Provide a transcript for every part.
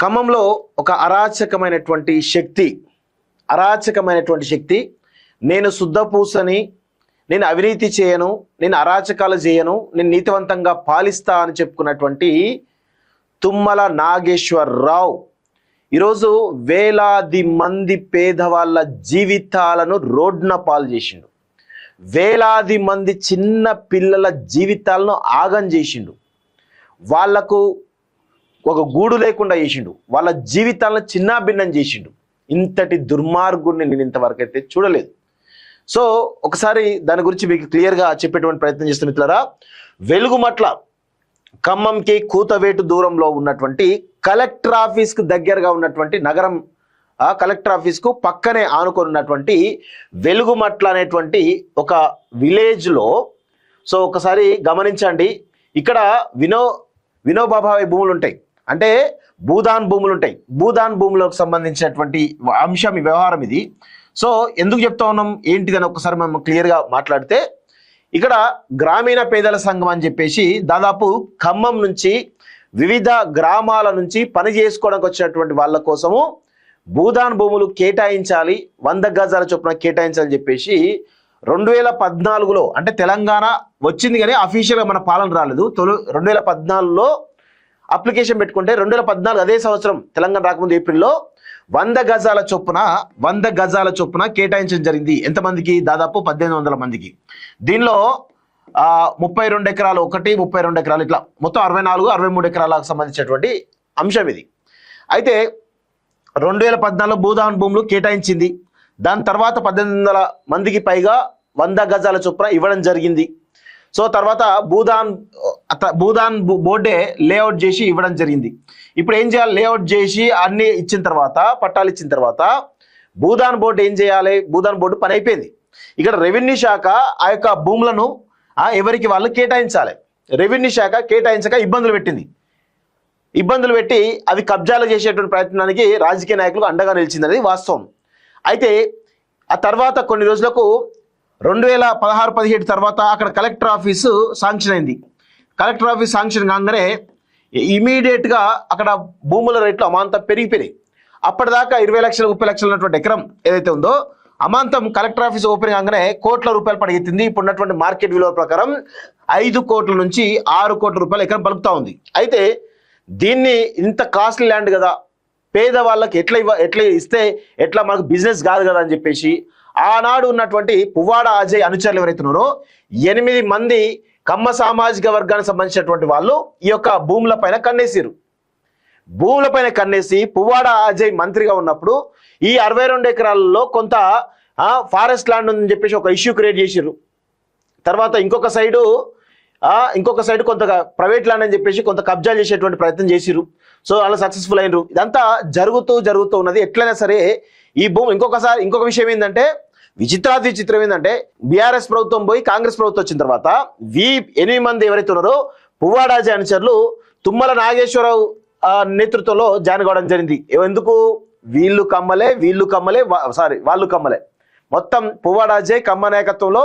ఖమ్మంలో ఒక అరాచకమైనటువంటి శక్తి నేను శుద్ధపూసని, నేను అవినీతి చేయను, నేను అరాచకాలు చేయను, నేను నీతివంతంగా పాలిస్తా అని చెప్పుకున్నటువంటి తుమ్మల నాగేశ్వరరావు ఈరోజు వేలాది మంది పేదవాళ్ళ జీవితాలను రోడ్డున పాలు చేసిండు. వేలాది మంది చిన్న పిల్లల జీవితాలను ఆగం చేసిండు. వాళ్లకు ఒక గూడు లేకుండా చేసిండు. వాళ్ళ జీవితాలను చిన్నాభిన్నం చేసిండు. ఇంతటి దుర్మార్గుడిని నేను ఇంతవరకు అయితే చూడలేదు. సో ఒకసారి దాని గురించి మీకు క్లియర్గా చెప్పేటువంటి ప్రయత్నం చేస్తున్న మిత్రులారా, వెలుగుమట్ల ఖమ్మంకి కూతవేటు దూరంలో ఉన్నటువంటి కలెక్టర్ ఆఫీస్కు దగ్గరగా ఉన్నటువంటి నగరం, కలెక్టర్ ఆఫీస్కు పక్కనే ఆనుకొని ఉన్నటువంటి వెలుగుమట్ల అనేటువంటి ఒక విలేజ్లో, సో ఒకసారి గమనించండి, ఇక్కడ వినోబాబావి భూములు ఉంటాయి, అంటే భూదాన్ భూములు ఉంటాయి. భూదాన్ భూములకు సంబంధించినటువంటి అంశం, ఈ వ్యవహారం ఇది. సో ఎందుకు చెప్తా ఉన్నాం ఏంటిదని ఒకసారి మనం క్లియర్గా మాట్లాడితే, ఇక్కడ గ్రామీణ పేదల సంఘం అని చెప్పేసి దాదాపు ఖమ్మం నుంచి వివిధ గ్రామాల నుంచి పని చేసుకోవడానికి వచ్చినటువంటి వాళ్ళ కోసము భూదాన్ భూములు కేటాయించాలి, 100 గజాల చొప్పున కేటాయించాలని చెప్పేసి 2014లో, అంటే తెలంగాణ వచ్చింది కానీ అఫీషియల్గా మన పాలన రాలేదు, 2014లో అప్లికేషన్ పెట్టుకుంటే 2014 అదే సంవత్సరం తెలంగాణ రాకముందు ఏప్రిల్లో 100 గజాల చొప్పున కేటాయించడం జరిగింది. ఎంతమందికి? దాదాపు 1800 మందికి. దీనిలో 32 ఎకరాలు ఒకటి, 32 ఎకరాలు, ఇట్లా మొత్తం 64, 63 ఎకరాలకు సంబంధించినటువంటి అంశం ఇది. అయితే 2014లో భూదాన్ భూములు కేటాయించింది. దాని తర్వాత 1800 మందికి పైగా 100 గజాల చొప్పున ఇవ్వడం జరిగింది. సో తర్వాత భూదాన్ బోర్డే లేఅవుట్ చేసి ఇవ్వడం జరిగింది. ఇప్పుడు ఏం చేయాలి? లేఅవుట్ చేసి అన్ని ఇచ్చిన తర్వాత, పట్టాలు ఇచ్చిన తర్వాత భూదాన్ బోర్డు ఏం చేయాలి? భూదాన్ బోర్డు పని అయిపోయింది. ఇక్కడ రెవెన్యూ శాఖ ఆ యొక్క భూములను ఎవరికి వాళ్ళు కేటాయించాలి. రెవెన్యూ శాఖ కేటాయించక ఇబ్బందులు పెట్టి అవి కబ్జాలు చేసేటువంటి ప్రయత్నానికి రాజకీయ నాయకులకు అండగా నిలిచిందనేది వాస్తవం. అయితే ఆ తర్వాత కొన్ని రోజులకు 2016-17 తర్వాత అక్కడ కలెక్టర్ ఆఫీసు శాంక్షన్ అయింది. కలెక్టర్ ఆఫీస్ శాంక్షన్ కాగానే ఇమీడియట్గా అక్కడ భూముల రేట్లు అమాంతం పెరిగిపోయాయి. అప్పటిదాకా 20 లక్షలు 30 లక్షలు ఉన్నటువంటి ఎకరం ఏదైతే ఉందో అమాంతం కలెక్టర్ ఆఫీస్ ఓపెన్ కాగానే కోట్ల రూపాయలు పడిగెత్తింది. ఇప్పుడు ఉన్నటువంటి మార్కెట్ విలువ ప్రకారం 5 కోట్ల నుంచి 6 కోట్ల రూపాయలు ఎకరం పలుకుతా ఉంది. అయితే దీన్ని ఇంత కాస్ట్లీ ల్యాండ్ కదా, పేదవాళ్ళకి ఎట్లా ఇస్తే ఎట్లా మనకు బిజినెస్ కాదు కదా అని చెప్పేసి ఆనాడు ఉన్నటువంటి పువ్వాడ అజయ్ అనుచరులు ఎవరైతే ఉన్నారో 8 మంది కమ్మ సామాజిక వర్గానికి సంబంధించినటువంటి వాళ్ళు ఈ యొక్క భూములపైన కన్నేసి పువ్వాడ అజయ్ మంత్రిగా ఉన్నప్పుడు ఈ 62 ఎకరాలలో కొంత ఫారెస్ట్ ల్యాండ్ ఉందని చెప్పేసి ఒక ఇష్యూ క్రియేట్ చేసిర్రు. తర్వాత ఇంకొక సైడ్ కొంత ప్రైవేట్ ల్యాండ్ అని చెప్పేసి కొంత కబ్జా చేసేటువంటి ప్రయత్నం చేసిర్రు. సో అలా సక్సెస్ఫుల్ అయినరు. ఇదంతా జరుగుతూ ఉన్నది. ఎట్లయినా సరే ఈ భూమి ఇంకొక విషయం ఏంటంటే, విచిత్రం ఏంటంటే, బీఆర్ఎస్ ప్రభుత్వం పోయి కాంగ్రెస్ ప్రభుత్వం వచ్చిన తర్వాత 8 మంది ఎవరైతే ఉన్నారో పువ్వాడాజీ అనుచరులు తుమ్మల నాగేశ్వరరావు నేతృత్వంలో జాయిన్ కావడం జరిగింది. ఎందుకు? వాళ్ళు కమ్మలే. మొత్తం పువ్వాడాజీ కమ్మ నాయకత్వంలో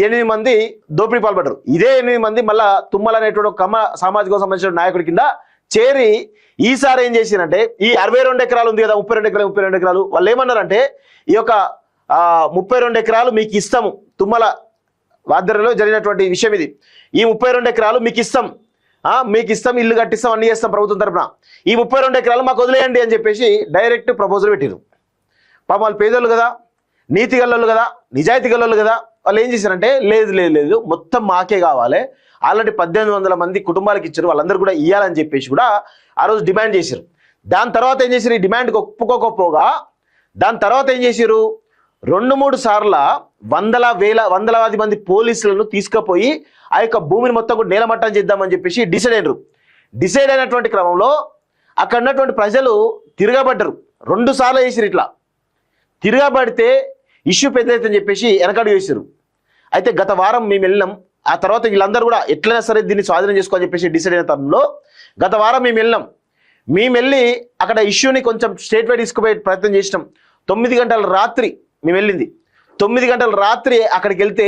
8 మంది దోపిడీ పాల్పడ్డారు. ఇదే 8 మంది మళ్ళా తుమ్మల అనేటువంటి కమ్మ సామాజిక సంబంధించిన నాయకుడి కింద చేరి ఈసారి ఏం చేసిరంటే, ఈ 62 ఎకరాలు ఉంది కదా, 32 ఎకరాలు వాళ్ళు ఏమన్నారంటే, ఈ యొక్క 32 ఎకరాలు మీకు ఇస్తాము, తుమ్మల ఆధ్వర్యంలో జరిగినటువంటి విషయం ఇది. ఈ 32 ఎకరాలు మీకు ఇస్తాం, ఇల్లు కట్టిస్తాం, అన్ని చేస్తాం ప్రభుత్వం తరఫున, ఈ 32 ఎకరాలు మాకు వదిలేయండి అని చెప్పేసి డైరెక్ట్ ప్రపోజల్ పెట్టారు. పాపం వాళ్ళు పేదోళ్ళు కదా, నీతి గల్లోళ్ళు కదా, నిజాయితీ గల్లోళ్ళు కదా, వాళ్ళు ఏం చేశారంటే, లేదు మొత్తం మాకే కావాలి, ఆల్రెడీ 1800 మంది కుటుంబాలకు ఇచ్చారు, వాళ్ళందరూ కూడా ఇవ్వాలని చెప్పేసి కూడా ఆ రోజు డిమాండ్ చేశారు. దాని తర్వాత ఏం చేశారు? ఈ డిమాండ్కి ఒప్పుకోకపోగా దాని తర్వాత ఏం చేశారు? 2-3 సార్ల వందలాది మంది పోలీసులను తీసుకుపోయి ఆ యొక్క భూమిని మొత్తం కూడా నేలమట్టం చేద్దామని చెప్పేసి డిసైడ్ అయినటువంటి క్రమంలో అక్కడ ఉన్నటువంటి ప్రజలు తిరగబడ్డారు. 2 సార్లు చేశారు. ఇట్లా తిరగబడితే ఇష్యూ పెద్దదని చెప్పేసి వెనకడుగు వేశారు. అయితే గత వారం మేము వెళ్ళినాం. ఆ తర్వాత వీళ్ళందరూ కూడా ఎట్లయినా సరే దీన్ని స్వాధీనం చేసుకోవాలని చెప్పేసి డిసైడ్ అయిన తరుణంలో గత వారం మేము వెళ్ళి అక్కడ ఇష్యూని కొంచెం స్టేట్ వైడ్ తీసుకుపోయే ప్రయత్నం చేసినాం. 9 గంటల రాత్రి మేము వెళ్ళింది. 9 గంటల రాత్రి అక్కడికి వెళ్తే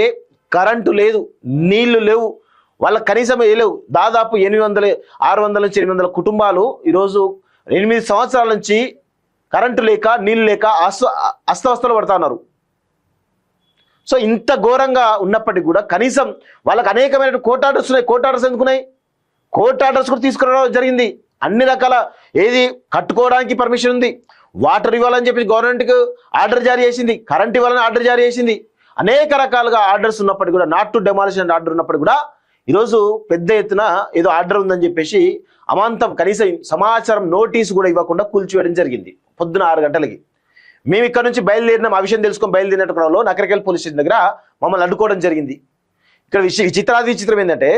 కరెంటు లేదు, నీళ్లు లేవు, వాళ్ళకి కనీసం లేవు. దాదాపు 600 నుంచి 800 కుటుంబాలు ఈరోజు 8 సంవత్సరాల నుంచి కరెంటు లేక నీళ్ళు లేక అస్తవస్తలు పడతా ఉన్నారు. సో ఇంత ఘోరంగా ఉన్నప్పటికీ కూడా కనీసం వాళ్ళకి అనేకమైన కోర్ట్ ఆర్డర్స్ ఉన్నాయి. కోర్ట్ ఆర్డర్స్ ఎందుకున్నాయి? కోర్ట్ ఆర్డర్స్ కూడా తీసుకురావడం జరిగింది. అన్ని రకాల ఏది కట్టుకోవడానికి పర్మిషన్ ఉంది, వాటర్ ఇవ్వాలని చెప్పి గవర్నమెంట్కి ఆర్డర్ జారీ చేసింది, కరెంట్ ఇవ్వాలని ఆర్డర్ జారీ చేసింది. అనేక రకాలుగా ఆర్డర్స్ ఉన్నప్పటికీ కూడా, నాట్ టు డెమాలిషన్ ఆర్డర్ ఉన్నప్పటికీ కూడా ఈరోజు పెద్ద ఎత్తున ఏదో ఆర్డర్ ఉందని చెప్పేసి అమాంతం కనీసం సమాచారం నోటీసు కూడా ఇవ్వకుండా కూల్చివేయడం జరిగింది పొద్దున 6 గంటలకి. మేము ఇక్కడ నుంచి బయలుదేరినాం, ఆ విషయం తెలుసుకొని బయలుదేరిన క్రమంలో నకరికల్ పోలీస్ స్టేషన్ దగ్గర మమ్మల్ని అడ్డుకోవడం జరిగింది. ఇక్కడ విచిత్రం ఏంటంటే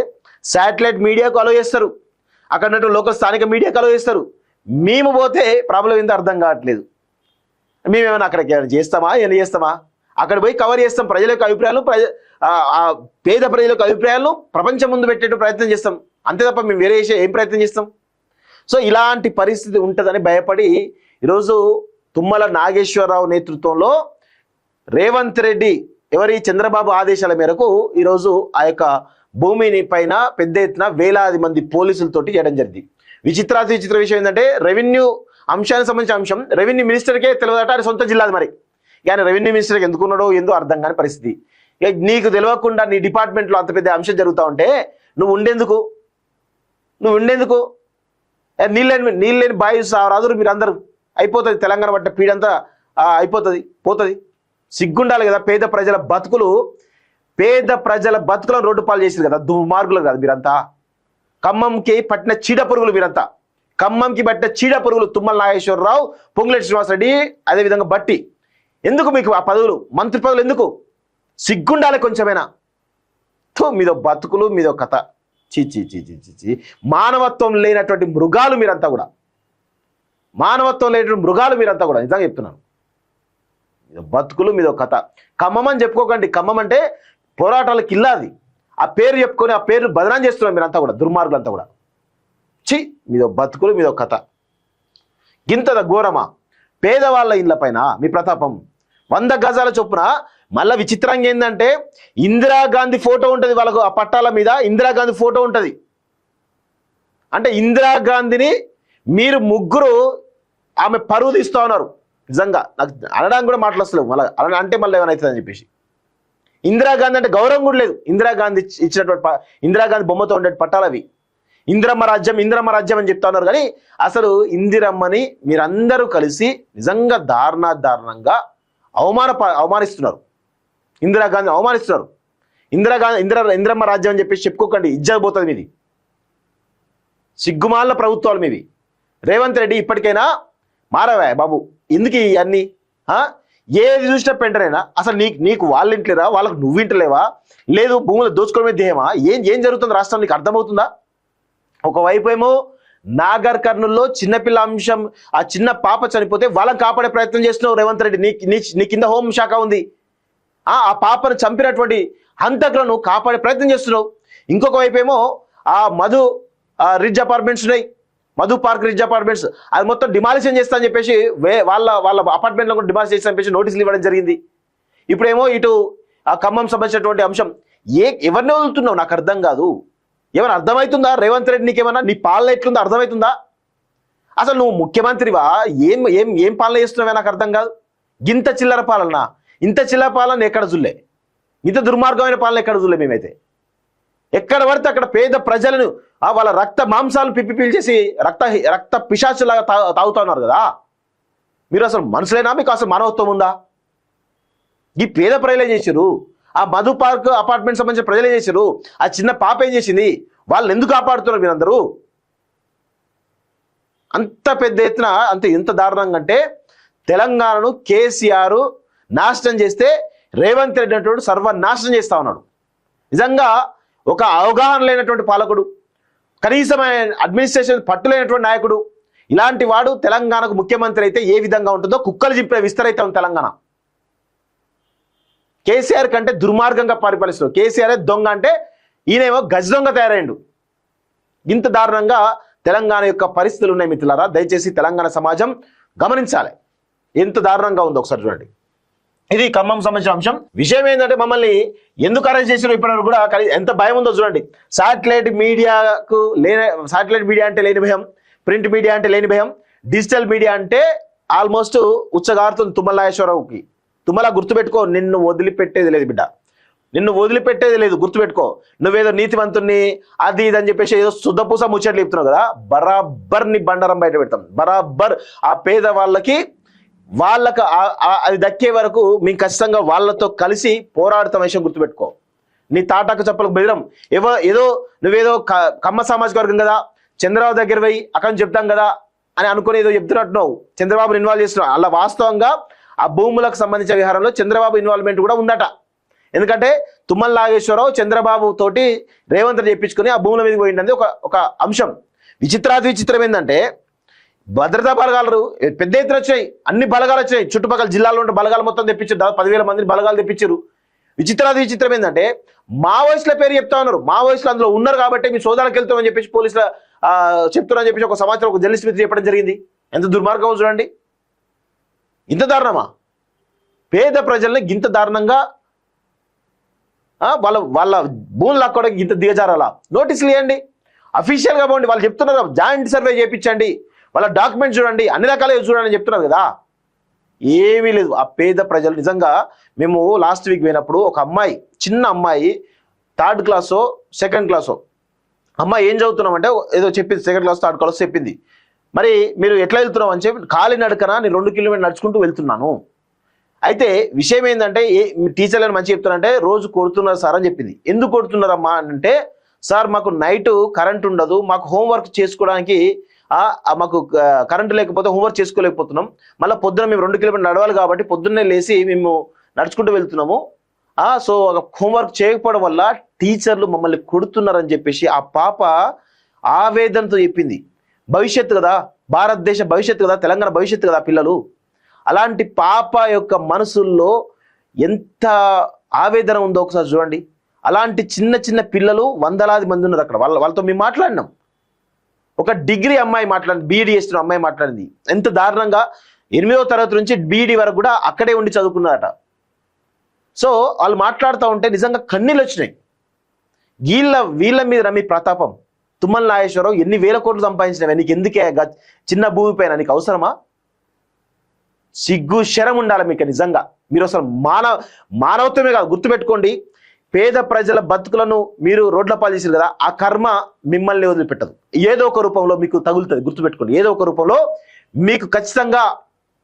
శాటిలైట్ మీడియాకు అలో చేస్తారు, అక్కడ ఉన్నట్టు లోకల్ స్థానిక మీడియాకు అలో చేస్తారు. మేము పోతే ప్రాబ్లం ఏందో అర్థం కావట్లేదు. మేమేమైనా అక్కడికి చేస్తామా, ఏం చేస్తామా? అక్కడ పోయి కవర్ చేస్తాం ప్రజల యొక్క అభిప్రాయాలు, పేద ప్రజల యొక్క అభిప్రాయాలను ప్రపంచం ముందు పెట్టే ప్రయత్నం చేస్తాం, అంతే తప్ప మేము వేరే ఏం ప్రయత్నం చేస్తాం? సో ఇలాంటి పరిస్థితి ఉంటుందని భయపడి ఈరోజు తుమ్మల నాగేశ్వరరావు నేతృత్వంలో రేవంత్ రెడ్డి ఎవరి చంద్రబాబు ఆదేశాల మేరకు ఈరోజు ఆ యొక్క భూమిని పైన పెద్ద ఎత్తున వేలాది మంది పోలీసులతోటి చేయడం జరిగింది. విచిత్ర విషయం ఏంటంటే రెవెన్యూ అంశానికి సంబంధించిన అంశం రెవెన్యూ మినిస్టర్కే తెలియదట, అది సొంత జిల్లాది. మరి కానీ రెవెన్యూ మినిస్టర్కి ఎందుకున్నాడో ఏందో అర్థం కాని పరిస్థితి. నీకు తెలియకుండా నీ డిపార్ట్మెంట్లో అంత పెద్ద అంశం జరుగుతూ ఉంటే నువ్వు ఉండేందుకు నీళ్ళని బాయి రాదురు మీరు అందరూ, అయిపోతుంది తెలంగాణ పట్ల పీడంతా అయిపోతుంది, పోతుంది. సిగ్గుండాలి కదా. పేద ప్రజల బతుకులను రోడ్డు పాలు చేసింది కదా, దుర్మార్గులు కదా మీరంతా. ఖమ్మంకి పట్టిన చీడ పురుగులు మీరంతా, ఖమ్మంకి పట్టిన చీడ పురుగులు తుమ్మల నాగేశ్వరరావు, పొంగులేటి శ్రీనివాసరెడ్డి, అదేవిధంగా బట్టి. ఎందుకు మీకు ఆ పదవులు, మంత్రి పదవులు ఎందుకు? సిగ్గుండాలి కొంచెమైనా. మీదో బతుకులు, మీదో కథ. చీ. మానవత్వం లేనటువంటి మృగాలు మీరంతా కూడా, నిజంగా చెప్తున్నాను. బతుకులు మీదో కథ. ఖమ్మం అని చెప్పుకోకండి. ఖమ్మం అంటే పోరాటాలకు ఇల్లాది. ఆ పేరు చెప్పుకొని ఆ పేరును బదనాం చేస్తున్నారు మీరంతా కూడా, దుర్మార్గులంతా కూడా. మీదో బతుకులు, మీదో కథ. గింతద ఘోరమా? పేదవాళ్ళ ఇళ్ల పైన మీ ప్రతాపం 100 గజాల చొప్పున. మళ్ళీ విచిత్రంగా ఏంటంటే ఇందిరాగాంధీ ఫోటో ఉంటుంది వాళ్ళకు, ఆ పట్టాల మీద ఇందిరాగాంధీ ఫోటో ఉంటుంది. అంటే ఇందిరాగాంధీని మీరు ముగ్గురు ఆమె పరువు తీస్తూ ఉన్నారు. నిజంగా నాకు అనడానికి కూడా మాట్లాడలేదు. మళ్ళీ అలా అంటే మళ్ళీ ఏమైనా అవుతుందని చెప్పేసి. ఇందిరాగాంధీ అంటే గౌరవం కూడా లేదు. ఇందిరాగాంధీ ఇచ్చినటువంటి ఇందిరాగాంధీ బొమ్మతో ఉండే పట్టాలు అవి. ఇందిరమ్మ రాజ్యం అని చెప్తా ఉన్నారు. కానీ అసలు ఇందిరమ్మని మీరందరూ కలిసి నిజంగా దారుణంగా అవమానిస్తున్నారు. ఇందిరాగాంధీ అవమానిస్తున్నారు. ఇందిరమ్మ రాజ్యం అని చెప్పేసి చెప్పుకోకండి, ఇజ్జత్ పోతుంది మీది. సిగ్గుమాల ప్రభుత్వాలు మీవి. రేవంత్ రెడ్డి ఇప్పటికైనా మారవా బాబు? ఎందుకు ఇవన్నీ? ఏది చూసినా పెంటనేనా? అసలు నీకు వాళ్ళ ఇంట్లేరా, వాళ్ళకు నువ్వు ఇంటలేవా? లేదు భూములు దోచుకోవడమే ధ్యేయమా? ఏం జరుగుతుంది రాష్ట్రం నీకు అర్థమవుతుందా? ఒకవైపు ఏమో నాగర్ కర్నూల్లో చిన్నపిల్ల అంశం, ఆ చిన్న పాప చనిపోతే వాళ్ళని కాపాడే ప్రయత్నం చేస్తున్నావు రేవంత్ రెడ్డి. నీ కింద హోంశాఖ ఉంది. ఆ పాపను చంపినటువంటి హంతకులను కాపాడే ప్రయత్నం చేస్తున్నావు. ఇంకొక వైపు ఏమో ఆ మధు రిడ్జ్ అపార్ట్మెంట్స్ ఉన్నాయి, మధు పార్క్ రిడ్జ్ అపార్ట్మెంట్స్, అది మొత్తం డిమాలిషన్ చేస్తా అని చెప్పేసి వాళ్ళ అపార్ట్మెంట్లో కూడా డిమాలిషన్ చేస్తా అని చెప్పేసి నోటీసులు ఇవ్వడం జరిగింది. ఇప్పుడేమో ఇటు ఆ ఖమ్మం సంబంధించినటువంటి అంశం. ఎవరిని వదులుతున్నావు నాకు అర్థం కాదు. ఏమైనా అర్థమవుతుందా రేవంత్ రెడ్డి? నీకేమన్నా నీ పాలన ఎట్లుందో అర్థమవుతుందా? అసలు నువ్వు ముఖ్యమంత్రివా? ఏం పాలన చేస్తున్నావే నాకు అర్థం కాదు. ఇంత చిల్లర పాలన ఎక్కడ చూడలే, ఇంత దుర్మార్గమైన పాలన ఎక్కడ చూడలే మేమైతే. ఎక్కడ పడితే అక్కడ పేద ప్రజలను వాళ్ళ రక్త మాంసాలను పీల్చేసి రక్త పిశాచులాగా తాగుతా ఉన్నారు కదా. మీరు అసలు మనుషులేనా? మీకు అసలు మానవత్వం ఉందా? ఈ పేద ప్రజలు ఏం చేశారు? ఆ మధు పార్క్ అపార్ట్మెంట్ సంబంధించిన ప్రజలు ఏం చేశారు? ఆ చిన్న పాప ఏం చేసింది? వాళ్ళని ఎందుకు కాపాడుతున్నారు మీరందరూ? అంత పెద్ద ఎత్తున ఎంత దారుణంగా అంటే తెలంగాణను కేసీఆర్ నాశనం చేస్తే రేవంత్ రెడ్డి అటువంటి సర్వనాశనం చేస్తా ఉన్నాడు. నిజంగా ఒక అవగాహన లేనటువంటి పాలకుడు, కనీసం అడ్మినిస్ట్రేషన్ పట్టులేనటువంటి నాయకుడు, ఇలాంటి వాడు తెలంగాణకు ముఖ్యమంత్రి అయితే ఏ విధంగా ఉంటుందో కుక్కలు చింపే విస్తరైతే ఉంది తెలంగాణ. కేసీఆర్ కంటే దుర్మార్గంగా పరిపాలిస్తున్నాడు. కేసీఆర్ దొంగ అంటే ఈయనేమో గజ దొంగ తయారైండు. ఇంత దారుణంగా తెలంగాణ యొక్క పరిస్థితులు ఉన్నాయి మిత్రులారా. దయచేసి తెలంగాణ సమాజం గమనించాలి ఎంత దారుణంగా ఉందో ఒకసారి చూడండి. ఇది ఖమ్మం సంబంధించిన అంశం. విషయం ఏంటంటే మమ్మల్ని ఎందుకు అరెస్ట్ చేసినా ఇప్పటివరకు కూడా ఎంత భయం ఉందో చూడండి. సాటిలైట్ మీడియా అంటే లేని భయం, ప్రింట్ మీడియా అంటే లేని భయం, డిజిటల్ మీడియా అంటే ఆల్మోస్ట్ ఉచ్చగారుతుంది తుమ్మల నాగేశ్వరరావుకి. తుమ్మల గుర్తుపెట్టుకో, నిన్ను వదిలిపెట్టేది లేదు బిడ్డ, నిన్ను వదిలిపెట్టేది లేదు, గుర్తుపెట్టుకో. నువ్వేదో నీతివంతుణ్ణి అది ఇది అని చెప్పేసి ఏదో శుద్ధపూస ముచ్చట్లు చెప్తున్నావు కదా, బరాబర్ నీ బండారం బయట పెడతాం. బరాబర్ ఆ పేద వాళ్ళకి అది దక్కే వరకు మేము ఖచ్చితంగా వాళ్ళతో కలిసి పోరాడుతాం విషయం గుర్తుపెట్టుకో. నీ తాటాకు చెప్పలకు బెదిరం. ఏదో నువ్వేదో కమ్మ సామాజిక వర్గం కదా, చంద్రబాబు దగ్గర పోయి అక్కడ చెప్తాం కదా అని అనుకుని ఏదో చెప్తున్నట్టున్నావు, చంద్రబాబుని ఇన్వాల్వ్ చేస్తున్నావు. అలా వాస్తవంగా ఆ భూములకు సంబంధించిన వ్యవహారంలో చంద్రబాబు ఇన్వాల్వ్మెంట్ కూడా ఉందట. ఎందుకంటే తుమ్మల నాగేశ్వరరావు చంద్రబాబు తోటి రేవంత్ చెప్పించుకుని ఆ భూముల మీదకి పోయింది ఒక అంశం. విచిత్రం ఏంటంటే భద్రతా బలగాలు పెద్ద ఎత్తున వచ్చినాయి, అన్ని బలగాలు వచ్చినాయి, చుట్టుపక్కల జిల్లాలో ఉంటే బలగాలు మొత్తం తెప్పించారు, 10,000 మందిని బలగాలు తెప్పించారు. విచిత్రం ఏంటంటే మావోయిస్టుల పేరు చెప్తా ఉన్నారు. మావోయిస్టులు అందులో ఉన్నారు కాబట్టి మీ సోదాలకు వెళ్తామని చెప్పేసి పోలీసులు చెప్తున్నారని చెప్పేసి ఒక సమాచారం ఒక జర్నలిస్ట్ మీద చెప్పడం జరిగింది. ఎంత దుర్మార్గం చూడండి, ఇంత దారుణమా? పేద ప్రజల్ని ఇంత దారుణంగా వాళ్ళ భూములు లాక్కోవడానికి ఇంత దిగజారాలా? నోటీసులు ఇవ్వండి, అఫీషియల్గా పోండి. వాళ్ళు చెప్తున్నారు జాయింట్ సర్వే చేయించండి, వాళ్ళ డాక్యుమెంట్స్ చూడండి, అన్ని రకాలుగా చూడండి అని చెప్తున్నారు కదా. ఏమీ లేదు. ఆ పేద ప్రజలు నిజంగా మేము లాస్ట్ వీక్ పోయినప్పుడు ఒక అమ్మాయి, చిన్న అమ్మాయి 3rd క్లాసో 2nd క్లాసో అమ్మాయి ఏం చదువుతున్నామంటే ఏదో చెప్పింది, 2nd క్లాస్ 3rd క్లాస్ చెప్పింది. మరి మీరు ఎట్లా వెళ్తున్నావు అని చెప్పి, కాలినడకన నేను 2 కిలోమీటర్లు నడుచుకుంటూ వెళ్తున్నాను. అయితే విషయం ఏంటంటే టీచర్లను మంచిగా చెప్తున్నారంటే రోజు కొడుతున్నారు సార్ అని చెప్పింది. ఎందుకు కొడుతున్నారమ్మా అంటే, సార్ మాకు నైట్ కరెంట్ ఉండదు, మాకు హోంవర్క్ చేసుకోవడానికి మాకు కరెంటు లేకపోతే హోంవర్క్ చేసుకోలేకపోతున్నాం, మళ్ళీ పొద్దున మేము 2 కిలోమీటర్లు నడవాలి కాబట్టి పొద్దున్నే లేచి మేము నడుచుకుంటూ వెళ్తున్నాము. సో హోంవర్క్ చేయకపోవడం వల్ల టీచర్లు మమ్మల్ని కొడుతున్నారని చెప్పేసి ఆ పాప ఆవేదనతో చెప్పింది. భవిష్యత్తు కదా, భారతదేశ భవిష్యత్తు కదా, తెలంగాణ భవిష్యత్తు కదా పిల్లలు. అలాంటి పాప యొక్క మనసుల్లో ఎంత ఆవేదన ఉందో ఒకసారి చూడండి. అలాంటి చిన్న పిల్లలు వందలాది మంది ఉన్నారు అక్కడ. వాళ్ళతో మేము మాట్లాడినాం. ఒక డిగ్రీ అమ్మాయి మాట్లాడింది, బీఈడీ చేస్తున్న అమ్మాయి మాట్లాడింది. ఎంత దారుణంగా 8వ తరగతి నుంచి బీఈడీ వరకు కూడా అక్కడే ఉండి చదువుకున్నారట. సో వాళ్ళు మాట్లాడుతూ ఉంటే నిజంగా కన్నీళ్ళు వచ్చినాయి. వీళ్ళ మీద రమి ప్రతాపం, తుమ్మల నాగేశ్వరరావు ఎన్ని వేల కోట్లు సంపాదించినవి, నీకు ఎందుకే చిన్న భూమి పైన, నీకు అవసరమా? సిగ్గు శరం ఉండాలి మీకు నిజంగా. మీరు అసలు మానవత్వమే కాదు, గుర్తుపెట్టుకోండి. పేద ప్రజల బతుకులను మీరు రోడ్ల పాలు చేసారు కదా, ఆ కర్మ మిమ్మల్ని వదిలిపెట్టదు. ఏదో ఒక రూపంలో మీకు తగులుతుంది, గుర్తుపెట్టుకోండి. ఏదో ఒక రూపంలో మీకు ఖచ్చితంగా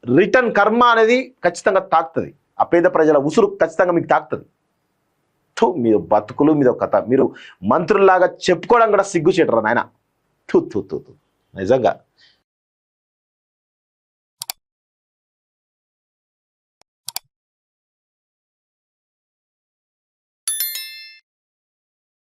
రిటర్న్ కర్మ అనేది ఖచ్చితంగా తాకుతుంది. ఆ పేద ప్రజల ఉసురు ఖచ్చితంగా మీకు తాకుతుంది. మీరు బతుకులు మీద ఒక కథ, మీరు మంత్రుల్లాగా చెప్పుకోవడం కూడా సిగ్గు చేయటరా నాయన. నిజంగా